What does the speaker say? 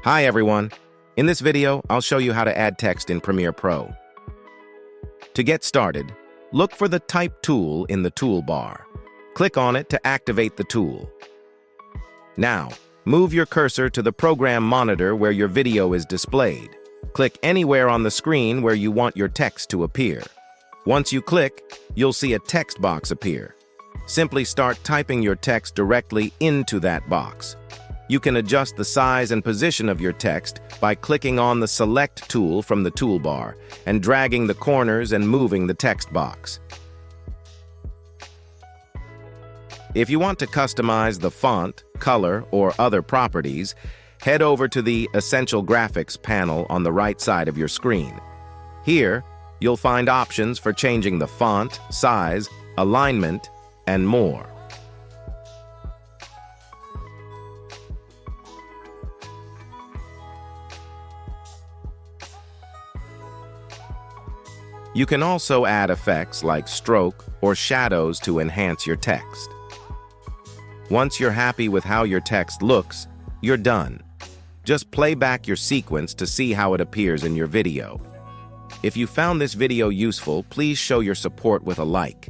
Hi everyone. In this video, I'll show you how to add text in Premiere Pro. To get started, look for the Type tool in the toolbar. Click on it to activate the tool. Now, move your cursor to the program monitor where your video is displayed. Click anywhere on the screen where you want your text to appear. Once you click, you'll see a text box appear. Simply start typing your text directly into that box. You can adjust the size and position of your text by clicking on the Select tool from the toolbar and dragging the corners and moving the text box. If you want to customize the font, color, or other properties, head over to the Essential Graphics panel on the right side of your screen. Here, you'll find options for changing the font, size, alignment, and more. You can also add effects like stroke or shadows to enhance your text. Once you're happy with how your text looks, you're done. Just play back your sequence to see how it appears in your video. If you found this video useful, please show your support with a like.